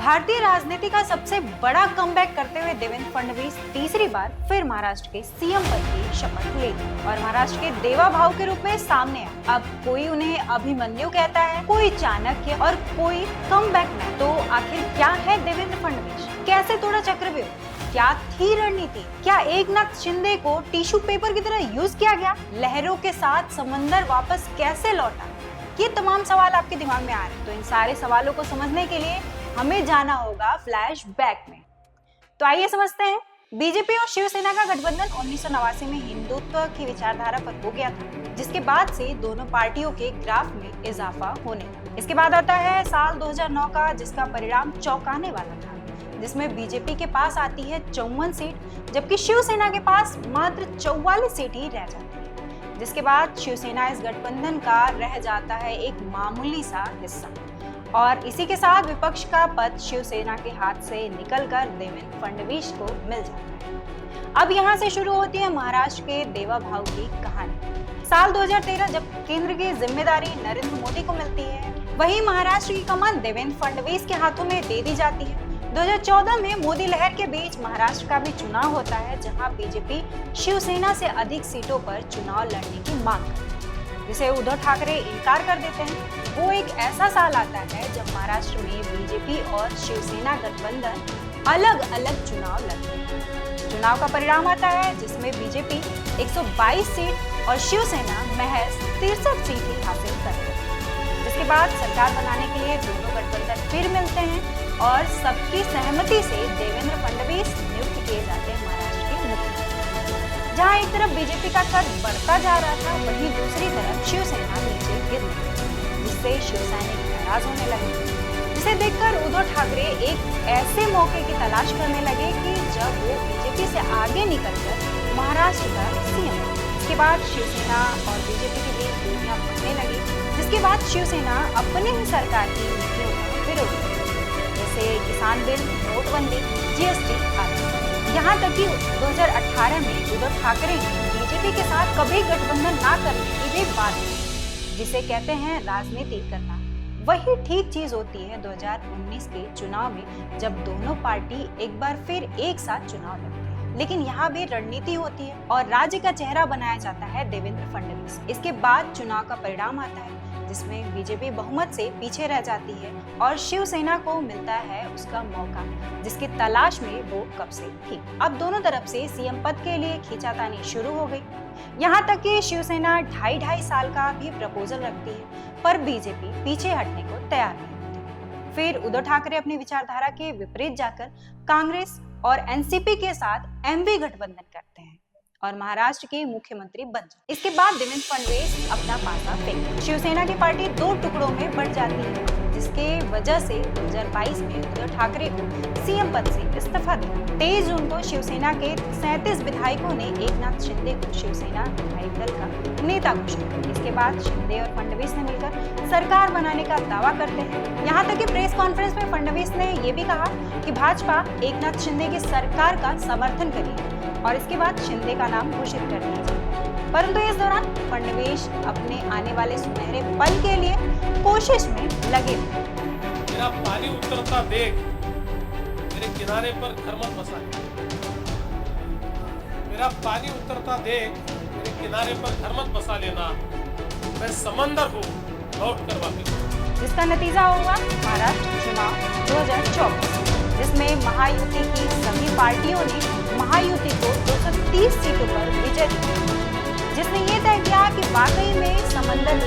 भारतीय राजनीति का सबसे बड़ा कमबैक करते हुए देवेंद्र फडणवीस तीसरी बार फिर महाराष्ट्र के सीएम पद की शपथ लेंगे और महाराष्ट्र के देवा भाव के रूप में सामने आए। अब कोई उन्हें अभिमन्यु कहता है, कोई चाणक्य और कोई कमबैक मैन। तो आखिर क्या है देवेंद्र फडणवीस? कैसे तोड़ा चक्रव्यूह? क्या थी रणनीति? क्या एकनाथ शिंदे को टिश्यू पेपर की तरह यूज किया गया? लहरों के साथ समंदर वापस कैसे लौटा? ये तमाम सवाल आपके दिमाग में आ रहे हैं। तो इन सारे सवालों को समझने के लिए हमें जाना होगा फ्लैशबैक में। तो आइए समझते हैं। बीजेपी और शिवसेना का गठबंधन 1989 में हिंदुत्व की विचारधारा पर हो गया था, जिसके बाद से दोनों पार्टियों के ग्राफ में इजाफा होने लगा। इसके बाद आता है साल 2009 का, जिसका परिणाम चौंकाने वाला था, जिसमें बीजेपी के पास आती है 54 सीट, जबकि शिवसेना के पास मात्र 44 सीट ही रह जाती है। जिसके बाद शिवसेना इस गठबंधन का रह जाता है एक मामूली सा हिस्सा और इसी के साथ विपक्ष का पद शिवसेना के हाथ से निकलकर देवेंद्र फडणवीस को मिल जाता है। अब यहाँ से शुरू होती है महाराष्ट्र के देवा भाव की कहानी। साल 2013 जब केंद्र की जिम्मेदारी नरेंद्र मोदी को मिलती है, वहीं महाराष्ट्र की कमान देवेंद्र फडणवीस के हाथों में दे दी जाती है। 2014 में मोदी लहर के बीच महाराष्ट्र का भी चुनाव होता है, जहां बीजेपी शिवसेना से अधिक सीटों पर चुनाव लड़ने की मांग करती है, जिसे उद्धव ठाकरे इनकार कर देते हैं। वो एक ऐसा साल आता है जब महाराष्ट्र में बीजेपी और शिवसेना गठबंधन अलग अलग चुनाव लड़ते हैं। चुनाव का परिणाम आता है जिसमें बीजेपी 122 सीट और शिवसेना महज 63 सीट ही हासिल करती है। जिसके बाद सरकार बनाने के लिए दोनों गठबंधन फिर मिलते हैं और सबकी सहमति से देवेंद्र फडणवीस नियुक्त किए जाते हैं महाराष्ट्र के मुख्यमंत्री। जहां एक तरफ बीजेपी का कद बढ़ता जा रहा था, वहीं दूसरी तरफ शिवसेना नीचे गिर रही थी, जिससे शिवसैनिक नाराज होने लगे। जिसे देखकर उद्धव ठाकरे एक ऐसे मौके की तलाश करने लगे कि जब वो बीजेपी से आगे निकलकर महाराष्ट्र का सीएम बने। इसके बाद शिवसेना और बीजेपी के बीच दूरियां बढ़ने लगी, जिसके बाद शिवसेना अपने ही सरकार की नीतियों का विरोध करती, जैसे किसान बिल, नोटबंदी, जीएसटी आदि। यहाँ तक कि 2018 में उद्धव ठाकरे ने बीजेपी के साथ कभी गठबंधन ना करने की भी बात की, जिसे कहते हैं राजनीति करना। वही ठीक चीज होती है 2019 के चुनाव में, जब दोनों पार्टी एक बार फिर एक साथ चुनाव लड़ती है। लेकिन यहाँ भी रणनीति होती है और राज्य का चेहरा बनाया जाता है देवेंद्र फडणवीस। इसके बाद चुनाव का परिणाम आता है, जिसमें बीजेपी बहुमत से पीछे रह जाती है और शिवसेना को मिलता है उसका मौका, जिसकी तलाश में वो कब से थी। अब दोनों तरफ से सीएम पद के लिए खींचातानी शुरू हो गई। यहाँ तक कि शिवसेना 2.5 साल का भी प्रपोजल रखती है, पर बीजेपी पीछे हटने को तैयार नहीं होती। फिर उद्धव ठाकरे अपनी विचारधारा के विपरीत जाकर कांग्रेस और एनसीपी के साथ एमवी गठबंधन करते हैं और महाराष्ट्र के मुख्यमंत्री बन जाते। इसके बाद देवेंद्र फडणवीस अपना पासा फेंकते। शिवसेना की पार्टी 2 टुकड़ों में बढ़ जाती है, जिसके वजह से 2022 में उद्धव ठाकरे को सीएम पद से इस्तीफा दिया। 23 जून को शिवसेना के 37 विधायकों ने एकनाथ शिंदे को शिवसेना विधायक दल का नेता घोषित किया। इसके बाद शिंदे और फडणवीस ने मिलकर सरकार बनाने का दावा करते हैं। यहाँ तक कि प्रेस कॉन्फ्रेंस में फडणवीस ने ये भी कहा कि भाजपा एकनाथ शिंदे की सरकार का समर्थन करेगी और इसके बाद शिंदे का नाम घोषित कर दिया जाए। परंतु इस दौरान फडणवीस अपने आने वाले सुनहरे पल के लिए कोशिश में लगे। मेरा पानी उतरता देख मेरे किनारे पर घर मत बसा। मेरा पानी उतरता देख मेरे किनारे पर घर मत बसा लेना। मैं समंदर हूँ, लौट कर वापस। जिसका नतीजा होगा महाराष्ट्र चुनाव 2024, जिसमें महायुति की सभी पार्टियों ने महायुति को 230 सीटों पर विजय दी, जिसने ये तय किया कि वाकई में समंदर